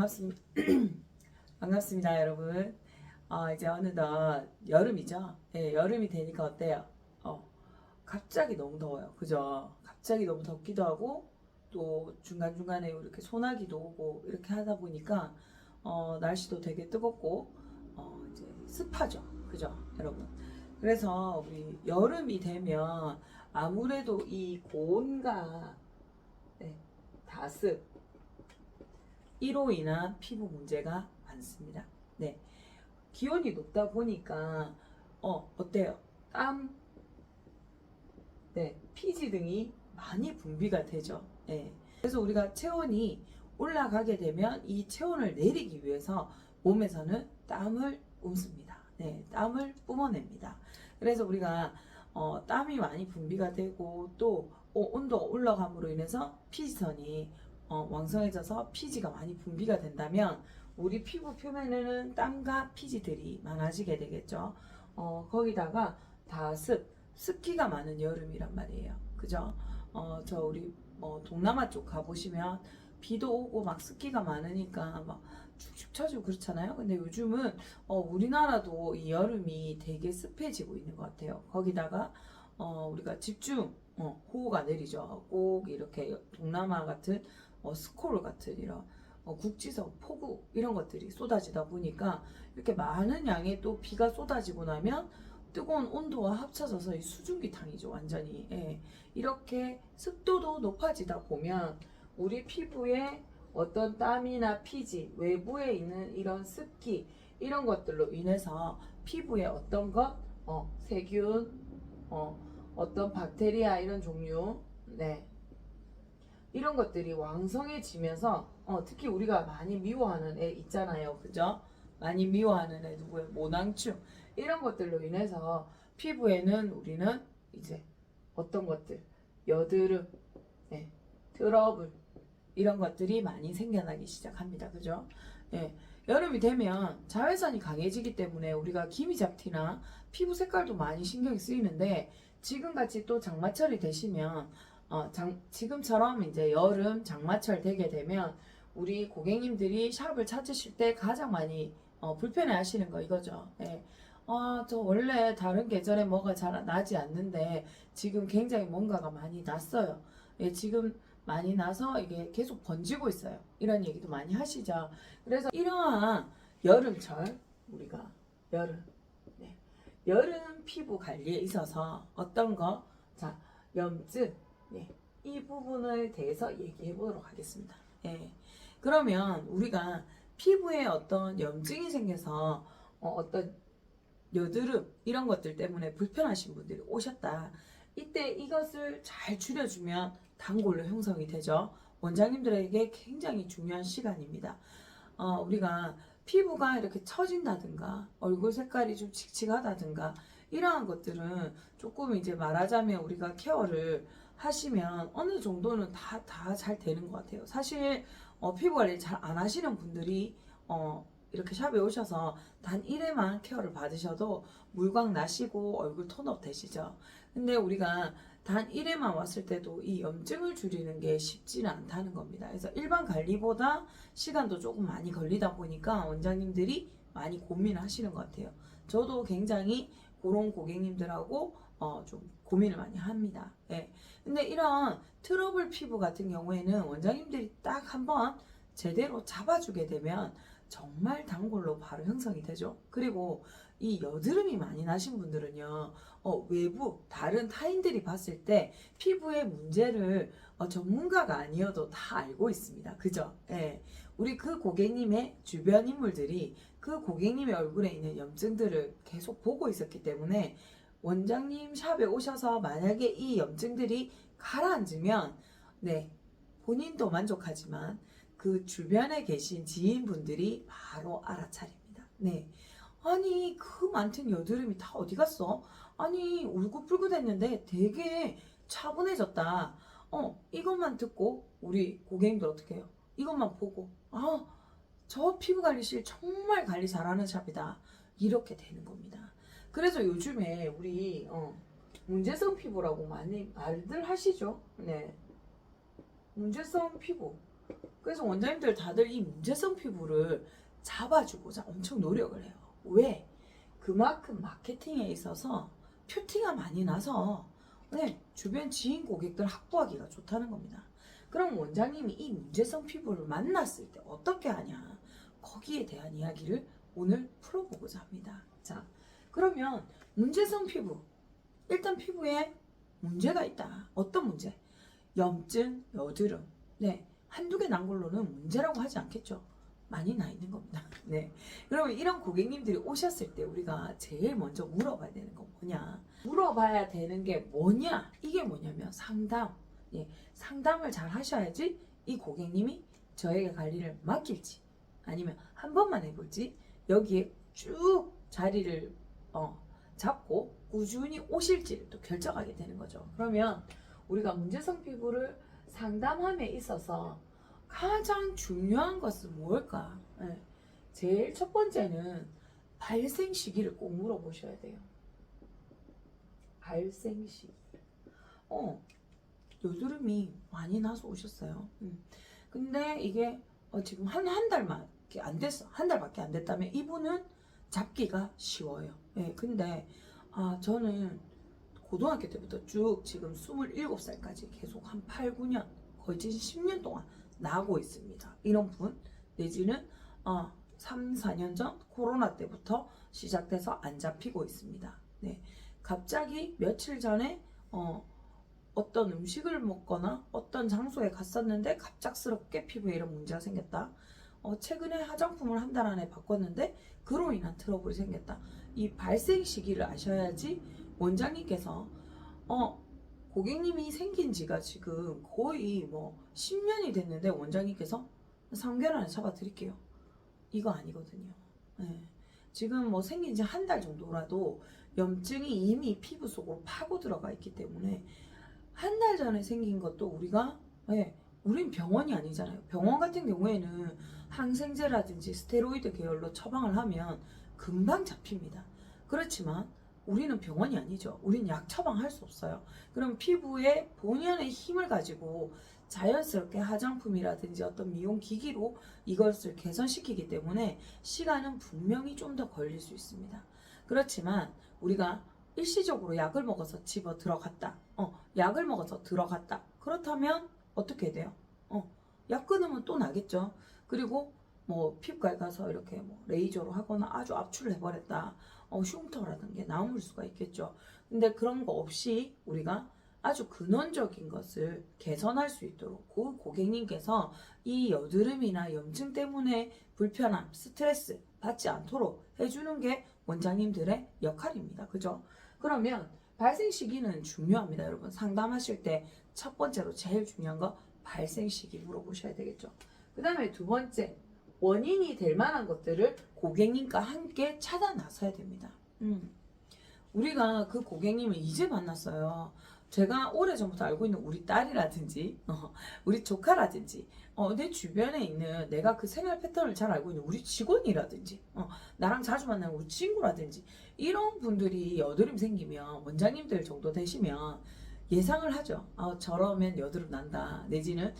반갑습니다. 반갑습니다, 여러분. 이제 어느덧 여름이죠. 예, 여름이 되니까 어때요? 갑자기 너무 더워요. 그죠? 갑자기 너무 덥기도 하고, 또 중간중간에 이렇게 소나기도 오고, 이렇게 하다 보니까, 날씨도 되게 뜨겁고, 이제 습하죠. 그죠? 여러분. 그래서 우리 여름이 되면 아무래도 이 고온과 네, 다습, 이로 인한 피부 문제가 많습니다. 네. 기온이 높다 보니까, 어때요? 땀, 네, 피지 등이 많이 분비가 되죠. 네. 그래서 우리가 체온이 올라가게 되면 이 체온을 내리기 위해서 몸에서는 땀을 뿜습니다. 네, 땀을 뿜어냅니다. 그래서 우리가 땀이 많이 분비가 되고 또 온도가 올라감으로 인해서 피지선이 왕성해져서 피지가 많이 분비가 된다면 우리 피부 표면에는 땀과 피지들이 많아지게 되겠죠. 거기다가 습기가 많은 여름이란 말이에요. 그죠? 저 우리 동남아 쪽 가보시면 비도 오고 막 습기가 많으니까 막 축축 처지고 그렇잖아요. 근데 요즘은 우리나라도 이 여름이 되게 습해지고 있는 것 같아요. 거기다가 우리가 집중 호우가 내리죠. 꼭 이렇게 동남아 같은 스콜 같은 이런 국지성, 폭우 이런 것들이 쏟아지다 보니까 이렇게 많은 양의 또 비가 쏟아지고 나면 뜨거운 온도와 합쳐져서 이 수증기탕이죠, 완전히. 예. 이렇게 습도도 높아지다 보면 우리 피부에 어떤 땀이나 피지, 외부에 있는 이런 습기 이런 것들로 인해서 피부에 어떤 것, 세균, 어떤 박테리아 이런 종류, 네. 이런 것들이 왕성해지면서 특히 우리가 많이 미워하는 애 있잖아요. 그죠? 많이 미워하는 애 누구예요? 모낭충. 이런 것들로 인해서 피부에는 우리는 이제 어떤 것들, 여드름, 네, 트러블 이런 것들이 많이 생겨나기 시작합니다. 그죠? 예. 여름이 되면 자외선이 강해지기 때문에 우리가 기미잡티나 피부 색깔도 많이 신경이 쓰이는데 지금같이 또 장마철이 되시면 지금처럼 이제 여름 장마철 되게 되면 우리 고객님들이 샵을 찾으실 때 가장 많이 불편해 하시는 거 이거죠. 예. 저 원래 다른 계절에 뭐가 잘 나지 않는데 지금 굉장히 뭔가가 많이 났어요. 예, 지금 많이 나서 이게 계속 번지고 있어요. 이런 얘기도 많이 하시죠. 그래서 이러한 여름철 우리가 여름 네. 여름 피부 관리에 있어서 어떤 거? 자, 염증 네. 이 부분에 대해서 얘기해 보도록 하겠습니다. 예. 그러면 우리가 피부에 어떤 염증이 생겨서 어떤 여드름 이런 것들 때문에 불편하신 분들이 오셨다. 이때 이것을 잘 줄여주면 단골로 형성이 되죠. 원장님들에게 굉장히 중요한 시간입니다. 우리가 피부가 이렇게 처진다든가 얼굴 색깔이 좀 칙칙하다든가 이러한 것들은 조금 이제 말하자면 우리가 케어를 하시면 어느 정도는 다 잘 되는 것 같아요. 사실 피부 관리 잘 안 하시는 분들이 이렇게 샵에 오셔서 단 1회만 케어를 받으셔도 물광 나시고 얼굴 톤업 되시죠. 근데 우리가 단 1회만 왔을 때도 이 염증을 줄이는 게 쉽지는 않다는 겁니다. 그래서 일반 관리보다 시간도 조금 많이 걸리다 보니까 원장님들이 많이 고민을 하시는 것 같아요. 저도 굉장히 그런 고객님들하고 좀 고민을 많이 합니다. 예. 근데 이런 트러블 피부 같은 경우에는 원장님들이 딱 한번 제대로 잡아주게 되면 정말 단골로 바로 형성이 되죠. 그리고 이 여드름이 많이 나신 분들은요, 외부 다른 타인들이 봤을 때 피부의 문제를 전문가가 아니어도 다 알고 있습니다. 그죠? 예. 우리 그 고객님의 주변 인물들이 그 고객님의 얼굴에 있는 염증들을 계속 보고 있었기 때문에 원장님 샵에 오셔서 만약에 이 염증들이 가라앉으면 네, 본인도 만족하지만 그 주변에 계신 지인분들이 바로 알아차립니다. 네. 아니, 그 많던 여드름이 다 어디 갔어? 아니, 울긋불긋했는데 되게 차분해졌다. 이것만 듣고 우리 고객님들 어떻게 해요? 이것만 보고, 저 피부관리실 정말 관리 잘하는 샵이다. 이렇게 되는 겁니다. 그래서 요즘에 우리, 문제성 피부라고 많이 말들 하시죠? 네. 문제성 피부. 그래서 원장님들 다들 이 문제성 피부를 잡아주고자 엄청 노력을 해요. 왜? 그만큼 마케팅에 있어서 표티가 많이 나서 네, 주변 지인 고객들 확보하기가 좋다는 겁니다. 그럼 원장님이 이 문제성 피부를 만났을 때 어떻게 하냐? 거기에 대한 이야기를 오늘 풀어보고자 합니다. 자, 그러면 문제성 피부. 일단 피부에 문제가 있다. 어떤 문제? 염증, 여드름. 네, 한두 개 난 걸로는 문제라고 하지 않겠죠. 많이 나 있는 겁니다. 네. 그러면 이런 고객님들이 오셨을 때 우리가 제일 먼저 물어봐야 되는 건 뭐냐? 물어봐야 되는 게 뭐냐? 이게 뭐냐면 상담. 예, 상담을 잘 하셔야지 이 고객님이 저에게 관리를 맡길지 아니면 한 번만 해볼지 여기에 쭉 자리를 잡고 꾸준히 오실지를 또 결정하게 되는 거죠. 그러면 우리가 문제성 피부를 상담함에 있어서 가장 중요한 것은 뭘까? 네. 제일 첫 번째는 발생 시기를 꼭 물어보셔야 돼요. 발생 시기. 여드름이 많이 나서 오셨어요. 근데 이게 지금 한 달밖에 안 됐어. 한 달밖에 안 됐다면 이분은 잡기가 쉬워요. 네, 근데 저는 고등학교 때부터 쭉 지금 27살까지 계속 한 8, 9년 거의 10년 동안 나고 있습니다. 이런 분 내지는 3, 4년 전 코로나 때부터 시작돼서 안 잡히고 있습니다. 네, 갑자기 며칠 전에 어떤 음식을 먹거나 어떤 장소에 갔었는데 갑작스럽게 피부에 이런 문제가 생겼다. 최근에 화장품을 한 달 안에 바꿨는데 그로 인한 트러블이 생겼다. 이 발생 시기를 아셔야지 원장님께서 고객님이 생긴 지가 지금 거의 10년이 됐는데 원장님께서 3개월 안에 잡아드릴게요. 이거 아니거든요. 네. 지금 생긴 지 한 달 정도라도 염증이 이미 피부 속으로 파고 들어가 있기 때문에 한 달 전에 생긴 것도 우리가 우린 병원이 아니잖아요. 병원 같은 경우에는 항생제라든지 스테로이드 계열로 처방을 하면 금방 잡힙니다. 그렇지만 우리는 병원이 아니죠. 우린 약 처방할 수 없어요. 그럼 피부에 본연의 힘을 가지고 자연스럽게 화장품이라든지 어떤 미용 기기로 이것을 개선시키기 때문에 시간은 분명히 좀 더 걸릴 수 있습니다. 그렇지만 우리가 일시적으로 약을 먹어서 집어 들어갔다. 약을 먹어서 들어갔다. 그렇다면 어떻게 돼요? 약 끊으면 또 나겠죠. 그리고 피부과에 가서 이렇게 레이저로 하거나 아주 압출을 해버렸다. 흉터라든 게 남을 수가 있겠죠. 근데 그런 거 없이 우리가 아주 근원적인 것을 개선할 수 있도록 그 고객님께서 이 여드름이나 염증 때문에 불편함, 스트레스 받지 않도록 해주는 게 원장님들의 역할입니다. 그죠? 그러면 발생 시기는 중요합니다. 여러분 상담하실 때 첫 번째로 제일 중요한 거 발생 시기 물어보셔야 되겠죠. 그 다음에 두 번째 원인이 될 만한 것들을 고객님과 함께 찾아 나서야 됩니다. 우리가 그 고객님을 이제 만났어요. 제가 오래전부터 알고 있는 우리 딸이라든지 우리 조카라든지 내 주변에 있는 내가 그 생활 패턴을 잘 알고 있는 우리 직원이라든지 나랑 자주 만나는 우리 친구라든지 이런 분들이 여드름 생기면 원장님들 정도 되시면 예상을 하죠. 저러면 여드름 난다. 내지는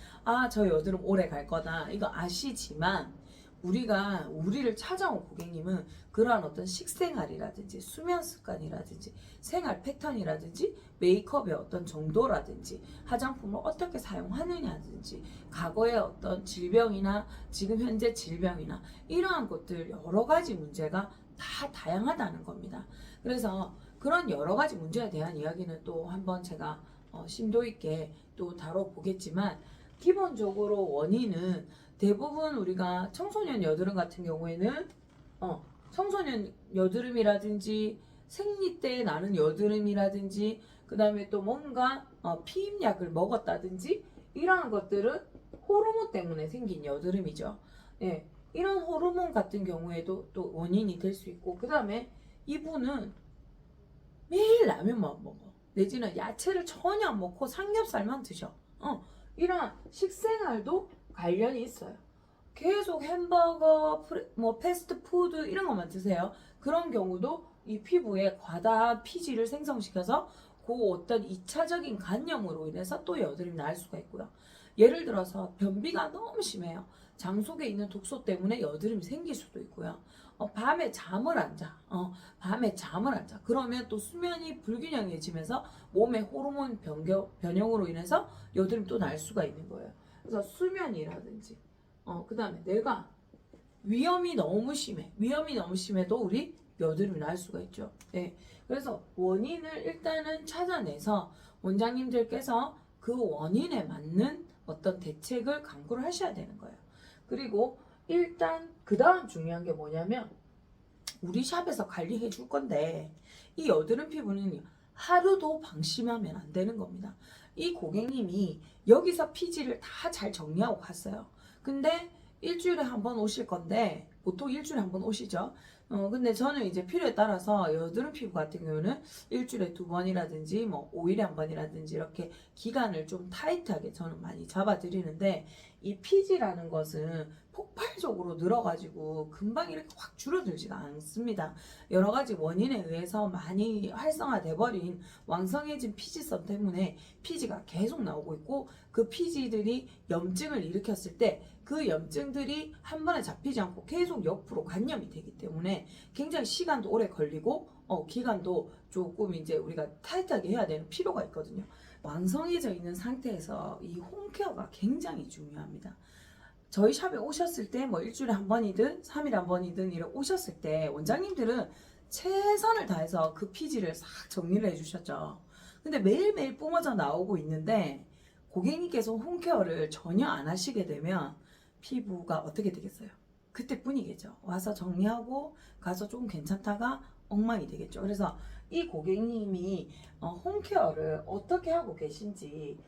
저 여드름 오래 갈 거다. 이거 아시지만 우리를 찾아온 고객님은 그러한 어떤 식생활이라든지 수면 습관이라든지 생활 패턴이라든지 메이크업의 어떤 정도라든지 화장품을 어떻게 사용하느냐든지 과거의 어떤 질병이나 지금 현재 질병이나 이러한 것들 여러 가지 문제가 다 다양하다는 겁니다. 그래서 그런 여러 가지 문제에 대한 이야기는 또 한번 제가 심도 있게 또 다뤄보겠지만 기본적으로 원인은 대부분 우리가 청소년 여드름 같은 경우에는 청소년 여드름이라든지 생리 때 나는 여드름이라든지 그 다음에 또 뭔가 피임약을 먹었다든지 이러한 것들은 호르몬 때문에 생긴 여드름이죠. 네, 이런 호르몬 같은 경우에도 또 원인이 될 수 있고 그 다음에 이분은 매일 라면만 먹어. 내지는 야채를 전혀 안 먹고 삼겹살만 드셔. 이런 식생활도 관련이 있어요. 계속 햄버거, 패스트푸드 이런 것만 드세요. 그런 경우도 이 피부에 과다한 피지를 생성시켜서 그 어떤 2차적인 간염으로 인해서 또 여드름이 날 수가 있고요. 예를 들어서 변비가 너무 심해요. 장 속에 있는 독소 때문에 여드름이 생길 수도 있고요. 밤에 잠을 안 자. 밤에 잠을 안 자. 그러면 또 수면이 불균형해지면서 몸의 호르몬 변형으로 인해서 여드름이 또 날 수가 있는 거예요. 그래서 수면이라든지, 그 다음에 내가 위험이 너무 심해. 위험이 너무 심해도 우리 여드름이 날 수가 있죠. 네. 그래서 원인을 일단은 찾아내서 원장님들께서 그 원인에 맞는 어떤 대책을 강구를 하셔야 되는 거예요. 그리고 일단 그 다음 중요한 게 뭐냐면 우리 샵에서 관리해 줄 건데 이 여드름 피부는 하루도 방심하면 안 되는 겁니다. 이 고객님이 여기서 피지를 다 잘 정리하고 갔어요. 근데 일주일에 한 번 오실 건데 보통 일주일에 한 번 오시죠. 근데 저는 이제 필요에 따라서 여드름 피부 같은 경우는 일주일에 2번이라든지 뭐 5일에 한 번이라든지 이렇게 기간을 좀 타이트하게 저는 많이 잡아드리는데 이 피지라는 것은 폭발적으로 늘어가지고 금방 이렇게 확 줄어들지가 않습니다. 여러 가지 원인에 의해서 많이 활성화돼 버린 왕성해진 피지선 때문에 피지가 계속 나오고 있고 그 피지들이 염증을 일으켰을 때 그 염증들이 한 번에 잡히지 않고 계속 옆으로 간염이 되기 때문에 굉장히 시간도 오래 걸리고 기간도 조금 이제 우리가 타이트하게 해야 되는 필요가 있거든요. 왕성해져 있는 상태에서 이 홈케어가 굉장히 중요합니다. 저희 샵에 오셨을 때 뭐 일주일에 한 번이든 3일에 한 번이든 이렇게 오셨을 때 원장님들은 최선을 다해서 그 피지를 싹 정리를 해주셨죠. 근데 매일매일 뿜어져 나오고 있는데 고객님께서 홈케어를 전혀 안 하시게 되면 피부가 어떻게 되겠어요? 그때뿐이겠죠. 와서 정리하고 가서 좀 괜찮다가 엉망이 되겠죠. 그래서 이 고객님이 홈케어를 어떻게 하고 계신지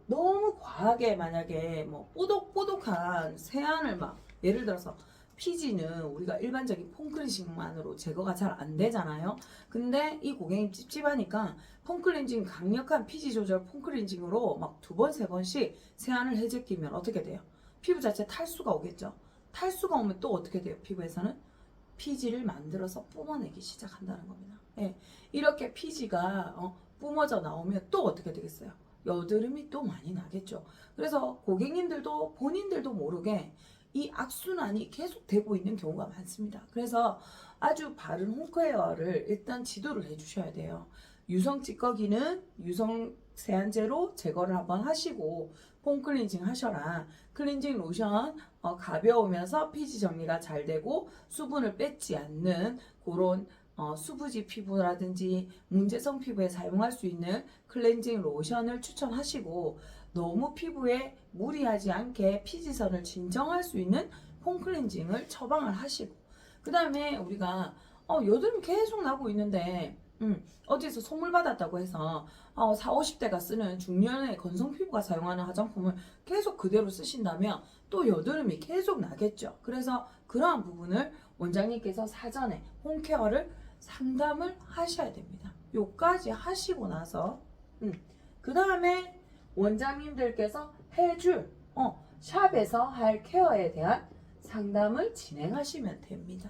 너무 과하게 만약에 뭐 뽀독뽀독한 세안을 막 예를 들어서 피지는 우리가 일반적인 폼클렌징만으로 제거가 잘 안 되잖아요. 근데 이 고객님 찝찝하니까 폼클렌징 강력한 피지 조절 폼클렌징으로 막 2번, 3번씩 세안을 해제끼면 어떻게 돼요? 피부 자체 탈수가 오겠죠. 탈수가 오면 또 어떻게 돼요? 피부에서는 피지를 만들어서 뿜어내기 시작한다는 겁니다. 예, 이렇게 피지가 뿜어져 나오면 또 어떻게 되겠어요? 여드름이 또 많이 나겠죠. 그래서 고객님들도 본인들도 모르게 이 악순환이 계속 되고 있는 경우가 많습니다. 그래서 아주 바른 홈케어를 일단 지도를 해주셔야 돼요. 유성 찌꺼기는 유성 세안제로 제거를 한번 하시고 폼 클렌징 하셔라. 클렌징 로션 가벼우면서 피지 정리가 잘 되고 수분을 뺏지 않는 그런 수부지 피부라든지 문제성 피부에 사용할 수 있는 클렌징 로션을 추천하시고 너무 피부에 무리하지 않게 피지선을 진정할 수 있는 폼 클렌징을 처방을 하시고 그 다음에 우리가 여드름이 계속 나고 있는데 어디서 선물 받았다고 해서 40, 50대가 쓰는 중년의 건성 피부가 사용하는 화장품을 계속 그대로 쓰신다면 또 여드름이 계속 나겠죠. 그래서 그러한 부분을 원장님께서 사전에 홈케어를 상담을 하셔야 됩니다. 요까지 하시고 나서 그 다음에 원장님들께서 해줄 샵에서 할 케어에 대한 상담을 진행하시면 됩니다.